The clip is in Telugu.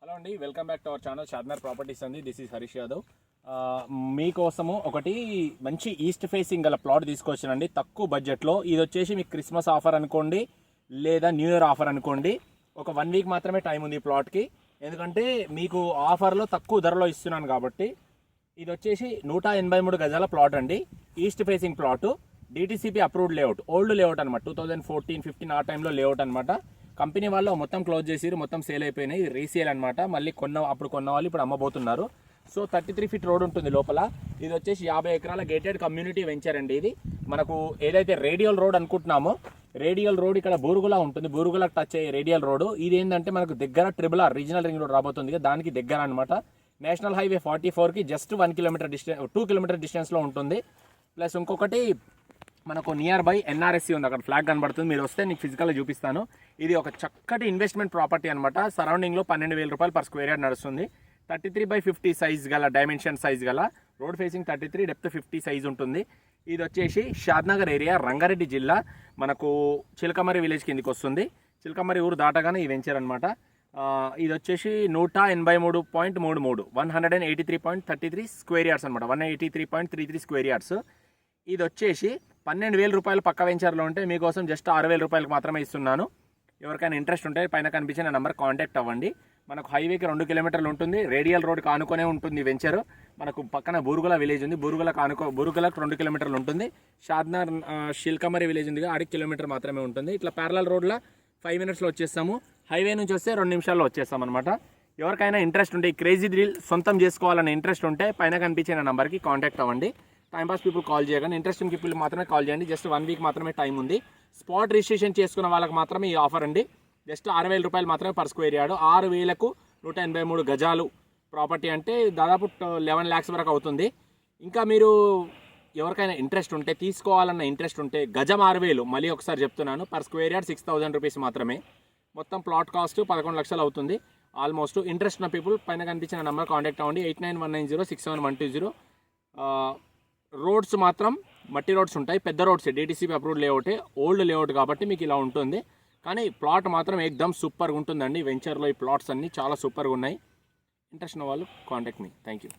హలో అండి, welcome back to our channel Shadnagar properties అండి. This is Harish Yadav. మీకోసము ఒకటి మంచి ఈస్ట్ ఫేసింగ్ గల ప్లాట్ తీసుకొచ్చానండి తక్కువ బడ్జెట్లో. ఇది వచ్చేసి మీకు క్రిస్మస్ ఆఫర్ అనుకోండి లేదా న్యూ ఇయర్ ఆఫర్ అనుకోండి. ఒక 1 వీక్ మాత్రమే టైం ఉంది ఈ ప్లాట్కి, ఎందుకంటే మీకు ఆఫర్లో తక్కువ ధరలో ఇస్తున్నాను కాబట్టి. ఇది వచ్చేసి 183 గజాల ప్లాట్ అండి, east facing plot, DTCP approved layout, old layout అనమాట, 2014-15 ఆ టైంలో లేఅవుట్ అనమాట. కంపెనీ వాళ్ళు మొత్తం క్లోజ్ చేసిరు, మొత్తం సేల్ అయిపోయినాయి, రీసేల్ అనమాట. మళ్ళీ అప్పుడు కొన్న వాళ్ళు ఇప్పుడు అమ్మబోతున్నారు. సో 33 ఫీట్ రోడ్ ఉంటుంది లోపల. ఇది వచ్చేసి 50 ఎకరాల గేటెడ్ కమ్యూనిటీ వెంచర్ అండి. ఇది మనకు ఏదైతే రేడియల్ రోడ్ అనుకుంటున్నామో, రేడియల్ రోడ్ ఇక్కడ బూరుగులా ఉంటుంది, బూరుగులకు టచ్ అయ్యే రేడియల్ రోడ్. ఇది ఏంటంటే మనకు దగ్గర triple R regional ring road రాబోతుంది, దానికి దగ్గర అనమాట. నేషనల్ హైవే 44కి జస్ట్ 1 కిలోమీటర్ డిస్టెన్స్, 2 కిలోమీటర్ డిస్టెన్స్లో ఉంటుంది. ప్లస్ ఇంకొకటి మనకు నియర్ బై ఎన్ఆర్ఎస్సి ఉంది, అక్కడ ఫ్లాగ్ కనబడుతుంది. మీరు వస్తే నీకు ఫిజికల్గా చూపిస్తాను. ఇది ఒక చక్కటి ఇన్వెస్ట్మెంట్ ప్రాపర్టీ అనమాట. సరౌండింగ్లో 12,000 రూపాయలు పర్ స్క్వేర్ యార్డ్ నడుస్తుంది. 33/50 సైజ్ గల, డైమెన్షన్ సైజ్ గల, రోడ్ ఫేసింగ్ 33, డెప్త్ 50 సైజ్ ఉంటుంది. ఇది వచ్చేసి షాద్నగర్ ఏరియా, రంగారెడ్డి జిల్లా, మనకు చిలకమర్రి విలేజ్ కిందికి వస్తుంది. చిలకమర్రి ఊరు దాటగానే ఈ వెంచర్ అనమాట. ఇది వచ్చేసి 183.33, 183.33 స్క్వేర్ యార్డ్స్ అనమాట, 183.33 స్క్వేర్ యార్డ్స్. ఇది వచ్చేసి 12,000 రూపాయలు పక్క వెంచర్లో ఉంటే మీకోసం జస్ట్ 6,000 రూపాయలకు మాత్రమే ఇస్తున్నాను. ఎవరికైనా ఇంట్రెస్ట్ ఉంటే పైన కనిపించిన నెంబర్ కాంటాక్ట్ అవ్వండి. మనకు హైవేకి 2 కిలోమీటర్లు ఉంటుంది, రేడియల్ రోడ్కి ఆనుకొనే ఉంటుంది వెంచర్. మనకు పక్కన బూరుగుల విలేజ్ ఉంది, బూరుగులకు 2 కిలోమీటర్లు ఉంటుంది. షాద్నర్ షిల్కమరి విలేజ్ ఉంది, 1 కిలోమీటర్ మాత్రమే ఉంటుంది. ఇట్లా ప్యారలల్ రోడ్లో 5 మినిట్స్లో వచ్చేస్తాము. హైవే నుంచి వస్తే 2 నిమిషాల్లో వచ్చేస్తాం అనమాట. ఎవరికైనా ఇంట్రెస్ట్ ఉంటే, ఈ క్రేజీ డ్రిల్ సొంతం చేసుకోవాలనే ఇంట్రెస్ట్ ఉంటే పైన కనిపించిన నెంబర్కి కాంటాక్ట్ అవ్వండి. టైంపాస్ పీపుల్ కాల్ చేయగానే, ఇంట్రెస్టింగ్ పీపుల్ మాత్రమే కాల్ చేయండి. జస్ట్ 1 వీక్ మాత్రమే టైం ఉంది. స్పాట్ రిజిస్ట్రేషన్ చేసుకున్న వాళ్ళకి మాత్రమే ఈ ఆఫర్ అండి. జస్ట్ 6,000 రూపాయలు మాత్రమే పర్ స్క్వేర్ యార్డ్. 6,000కు 183 గజాలు ప్రాపర్టీ అంటే దాదాపు 11 lakhs వరకు అవుతుంది. ఇంకా మీరు ఎవరికైనా ఇంట్రెస్ట్ ఉంటే, తీసుకోవాలన్న ఇంట్రెస్ట్ ఉంటే, గజం 6,000, మళ్ళీ ఒకసారి చెప్తున్నాను, పర్ స్క్వేర్ యార్డ్ 6,000 రూపీస్ మాత్రమే. మొత్తం ప్లాట్ కాస్ట్ 11 లక్షలు అవుతుంది ఆల్మోస్ట్. ఇంట్రెస్ట్ ఉన్న పీపుల్ పైన కనిపించిన నెంబర్ కాంటాక్ట్ అవ్వండి, 8919067120. రోడ్స్ మాత్రం మట్టి రోడ్స్ ఉంటాయి, పెద్ద రోడ్స్, డిటిసిపి అప్రూవ్డ్ లేఅవుటే, ఓల్డ్ లేఅవుట్ కాబట్టి మీకు ఇలా ఉంటుంది. కానీ ప్లాట్ మాత్రం ఏకదమ్ సూపర్గా ఉంటుందండి. వెంచర్లో ఈ ప్లాట్స్ అన్నీ చాలా సూపర్గా ఉన్నాయి. ఇంట్రెస్ట్ ఉన్న వాళ్ళు కాంటాక్ట్ మీ. Thank you.